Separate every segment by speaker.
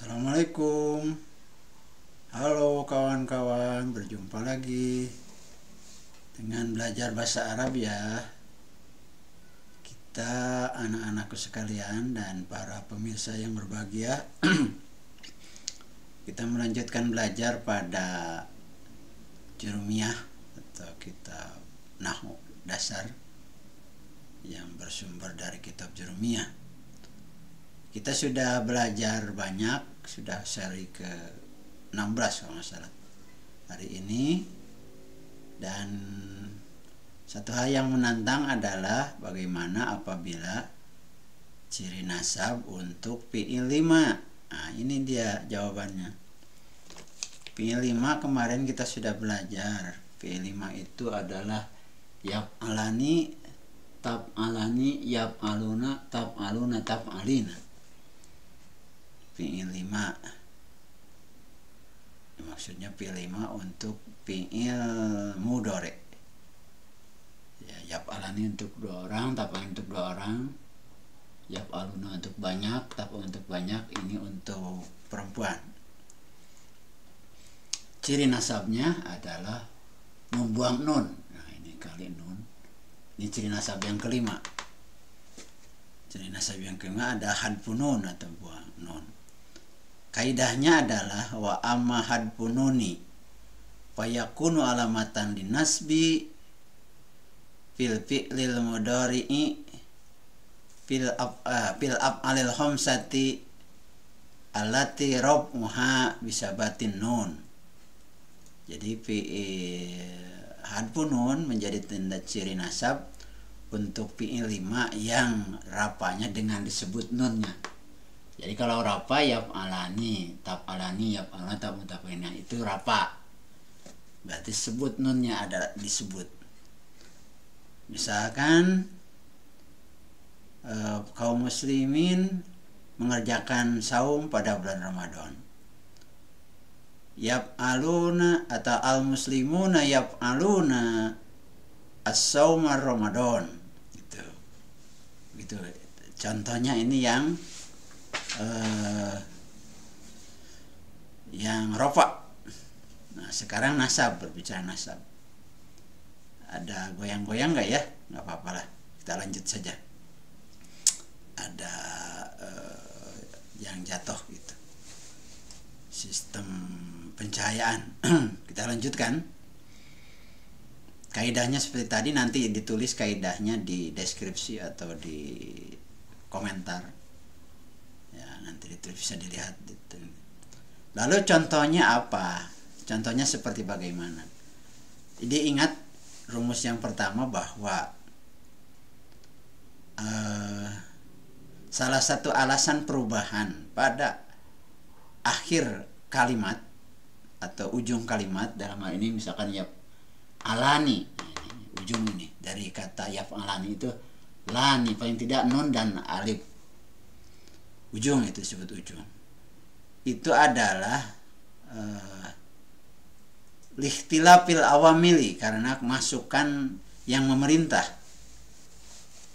Speaker 1: Assalamualaikum. Halo kawan-kawan, berjumpa lagi dengan belajar bahasa Arab ya. Kita anak-anakku sekalian dan para pemirsa yang berbahagia. Kita melanjutkan belajar pada Jurumiyah atau kitab Nahwu dasar yang bersumber dari kitab Jurumiyah. Kita sudah belajar banyak, sudah seri ke 16 kalau nggak salah hari ini. Dan satu hal yang menantang adalah bagaimana apabila ciri nasab untuk fi'il 5. Nah, ini dia jawabannya. Fi'il 5 kemarin kita sudah belajar. Fi'il 5 itu adalah yaf'alani, taf'alani, yaf'aluna, taf'aluna, taf'alina. Fi'il 5 maksudnya fi'il 5 untuk fi'il mudhari. Ya, yaf'alani untuk 2 orang, taf'alani untuk 2 orang, yaf'aluna untuk banyak, taf'aluna untuk banyak. Ini untuk perempuan. Ciri nasabnya adalah membuang nun. Nah, ini kali nun. Ini ciri nasab yang kelima. Ciri nasab yang kelima ada hadfun nun atau buang nun. Kaidahnya adalah wa amma hadfununi fayakunu alamatan linasbi fil fi'lil mudhari'i fil af'alil khamsati allati rab'uha bisabatin nun. Jadi hadfun nun menjadi tanda ciri nasab untuk fi'il 5 yang rafanya dengan disebut nunnya. Jadi kalau rafa yaf'alani, taf'alani, yaf'aluna, taf'alina itu rafa. Berarti sebut nunnya ada disebut. Misalkan kaum muslimin mengerjakan saum pada bulan Ramadan. Yaf'aluna atau al-muslimuna yaf'aluna as-sauma Ramadan. Gitu. Contohnya ini yang rafa. Nah, sekarang nasab, berbicara nasab. Ada goyang-goyang nggak ya? Nggak apa-apa lah, kita lanjut saja. Ada yang jatuh gitu. Sistem pencahayaan. Kita lanjutkan. Kaidahnya seperti tadi, nanti ditulis kaidahnya di deskripsi atau di komentar. Ya, nanti bisa dilihat. Lalu contohnya apa? Contohnya seperti bagaimana? Jadi ingat rumus yang pertama bahwa salah satu alasan perubahan pada akhir kalimat atau ujung kalimat, dalam hal ini misalkan yaf'alani, ujung ini dari kata yaf'alani itu lani, paling tidak nun dan alif. Ujung itu disebut ujung. Itu adalah lihtilafil awamili, karena masukan yang memerintah.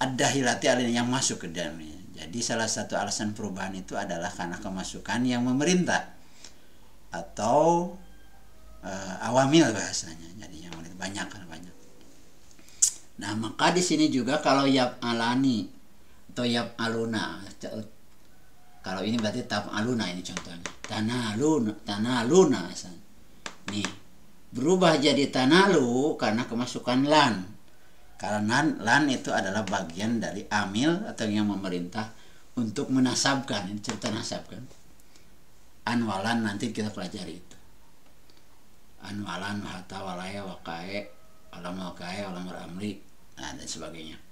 Speaker 1: Ad-dahilati alin, yang masuk ke dalamnya. Jadi salah satu alasan perubahan itu adalah karena kemasukan yang memerintah atau awamil bahasanya. Jadi yang banyak. Nah, maka di sini juga kalau yaf'alani atau yaf'aluna, kalau ini berarti taf'aluna, ini contohnya. Tanaluna. Nih, berubah jadi tanalu karena kemasukan lan. Karena lan itu adalah bagian dari amil atau yang memerintah untuk menasabkan. Ini cerita nasabkan. Anwalan nanti kita pelajari itu. Anwalan, hatta, walaya, waqae, alam waqae, alam amri, dan sebagainya.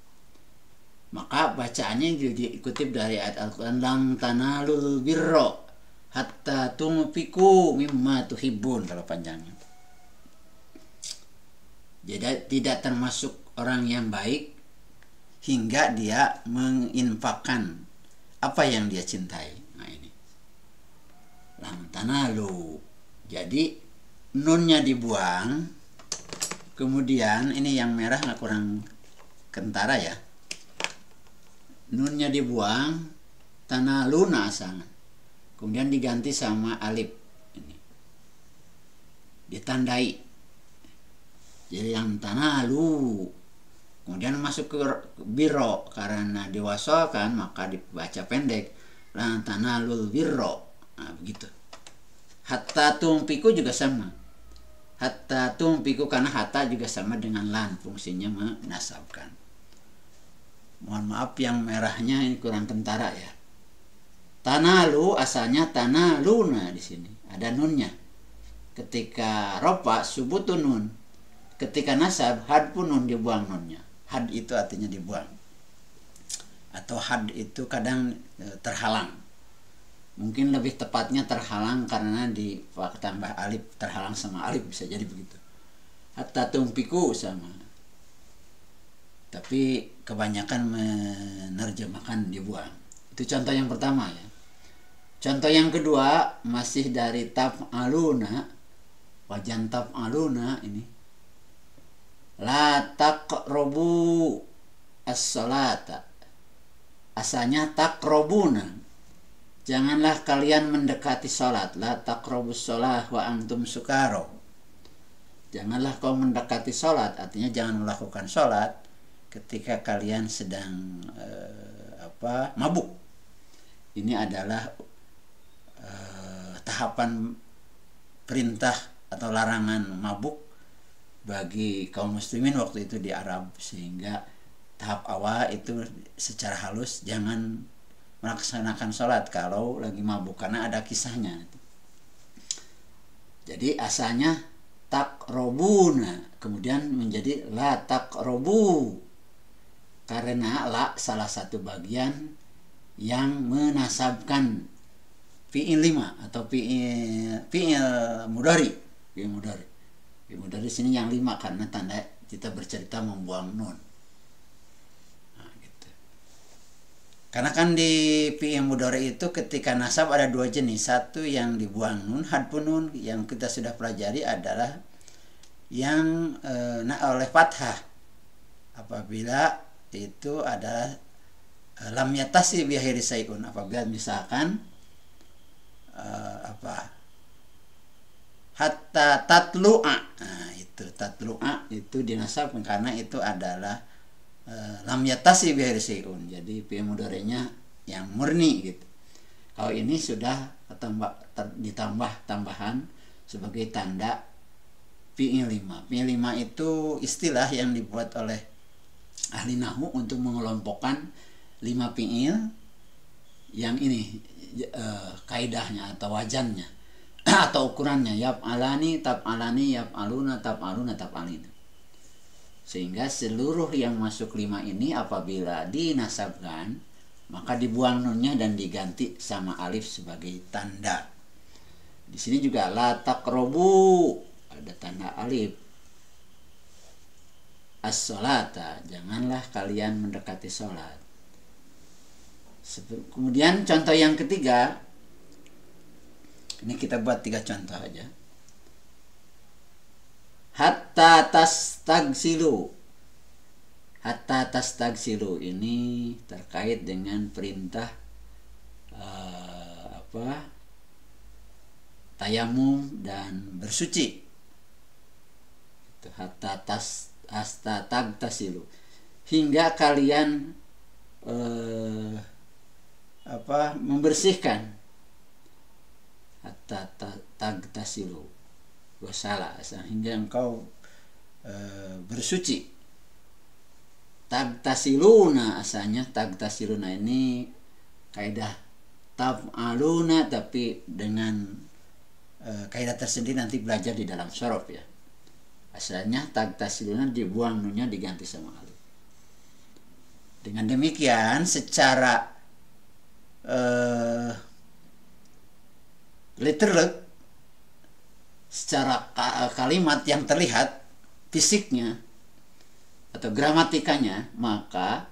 Speaker 1: Maka bacaannya dikutip dari ayat Al-Quran, lang tanalul birro hatta tunfiku mimma tuhibbun, kalau panjangnya. Jadi tidak termasuk orang yang baik hingga dia menginfakkan apa yang dia cintai. Nah, ini lang tanalu. Jadi nunnya dibuang, kemudian ini yang merah nggak kurang kentara ya. Nunnya dibuang, tanaluna asalnya. kemudian diganti sama alif, ini ditandai, jadi yang tanalu. Kemudian masuk ke biro, karena diwasolkan maka dibaca pendek, lan tanalul birro. Nah, begitu. Hatta tumpiku juga sama, hatta tumpiku, karena hatta juga sama dengan lan, fungsinya menasabkan. Mohon maaf yang merahnya ini kurang kentara ya. Tanalu asalnya tanaluna, di sini ada nunnya. Ketika ropa subutun nun, ketika nasab had pun nun, dibuang nunnya. Had itu artinya dibuang, atau had itu kadang terhalang. Mungkin lebih tepatnya terhalang karena ditambah alif, terhalang sama alif, bisa jadi begitu. Hatta tumpiku sama, tapi kebanyakan menerjemahkan dibuang. Itu contoh yang pertama ya. Contoh yang kedua masih dari taf'aluna, wajan taf'aluna ini. La taqrabu as-salata, asalnya taqrabuna, janganlah kalian mendekati salat. La taqrabus shalah wa antum sukaro, janganlah kau mendekati salat, artinya jangan melakukan salat ketika kalian sedang mabuk. Ini adalah tahapan perintah atau larangan mabuk bagi kaum muslimin waktu itu di Arab, sehingga tahap awal itu secara halus jangan melaksanakan sholat kalau lagi mabuk, karena ada kisahnya. Jadi asalnya takrobuna, kemudian menjadi la takrobu, karena la salah satu bagian yang menasabkan fi'il 5 atau fi'il mudhari. Dari sini yang 5 karena tanda kita bercerita membuang nun. Nah, gitu. Karena kan di fi'il mudhari itu ketika nasab ada dua jenis. Satu yang dibuang nun, hadfun nun, yang kita sudah pelajari adalah yang oleh fathah. Apabila itu adalah lam yatasi bi akhiri sayun, apabila misalkan hatta tatlu'a, nah itu tatlu'a itu dinasabkan karena itu adalah lam yatasi bi akhiri sayun, jadi fi'il mudhari'nya yang murni gitu. Kalau ini sudah ditambah tambahan sebagai tanda fi'il 5. Fi'il 5 itu istilah yang dibuat oleh ahli nahwu untuk mengelompokkan 5 fi'il yang ini kaidahnya atau wajannya atau ukurannya, yaf'alani, taf'alani, yaf'aluna, taf'aluna, taf'alina. Sehingga seluruh yang masuk 5 ini apabila dinasabkan maka dibuang nunnya dan diganti sama alif sebagai tanda. Di sini juga la taqrabu, ada tanda alif. As-sholata, janganlah kalian mendekati sholat. Kemudian contoh yang ketiga, ini kita buat 3 contoh aja. Hatta tastagsilu. Hatta tastagsilu ini terkait dengan perintah tayamum dan bersuci. Hatta tagtasilu, hingga kalian membersihkan. Hatta tagtasilu wasala, hingga engkau bersuci. Tagtasiluna asalnya, tagtasiluna ini kaidah taf'aluna tapi dengan kaidah tersendiri, nanti belajar di dalam syaraf ya. Asalnya tagtasiluna dibuang nunnya diganti sama alif. Dengan demikian secara literally, secara kalimat yang terlihat fisiknya atau gramatikanya, maka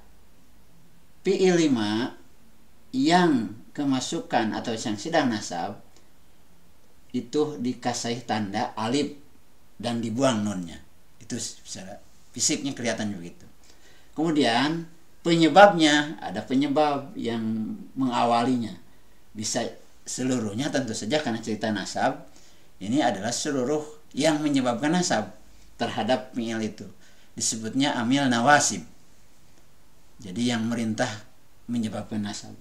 Speaker 1: fi'il 5 yang kemasukan atau yang sedang nasab itu dikasih tanda alif dan dibuang nunnya. Itu secara fisiknya kelihatan begitu. Kemudian penyebabnya, ada penyebab yang mengawalinya. Bisa seluruhnya tentu saja karena cerita nasab ini adalah seluruh yang menyebabkan nasab terhadap fi'il itu. Disebutnya amil nawasib. Jadi yang merintah menyebabkan nasab.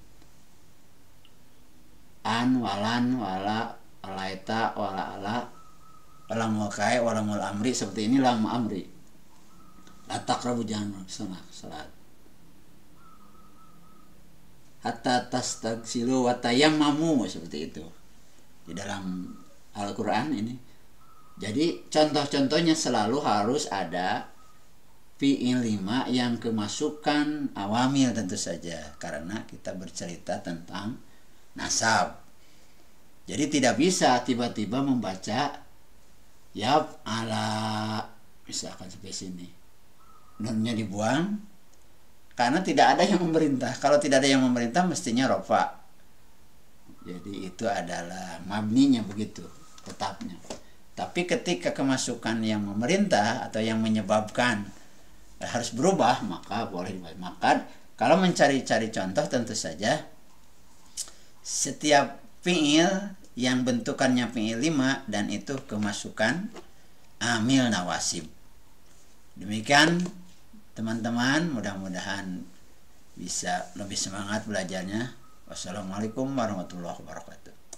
Speaker 1: An, walan, wala, walaita, wala ala, walamul kai, walamul amri, seperti ini lam amri. La taqrabu jangan salat. Hatta tastagsilu wa tayammamu, seperti itu di dalam Al-Quran ini. Jadi contoh-contohnya selalu harus ada fi'il 5 yang kemasukan awamil tentu saja, karena kita bercerita tentang nasab. Jadi tidak bisa tiba-tiba membaca yab ala misalkan sampai sini, nunnya dibuang karena tidak ada yang memerintah. Kalau tidak ada yang memerintah mestinya rofa. Jadi itu adalah mabninya begitu tetapnya. Tapi ketika kemasukan yang memerintah atau yang menyebabkan harus berubah, maka boleh dibuat. Maka kalau mencari-cari contoh tentu saja setiap fi'il yang bentukannya fi'il 5 dan itu kemasukan amil nawasib. Demikian teman-teman, mudah-mudahan bisa lebih semangat belajarnya. Wassalamualaikum warahmatullahi wabarakatuh.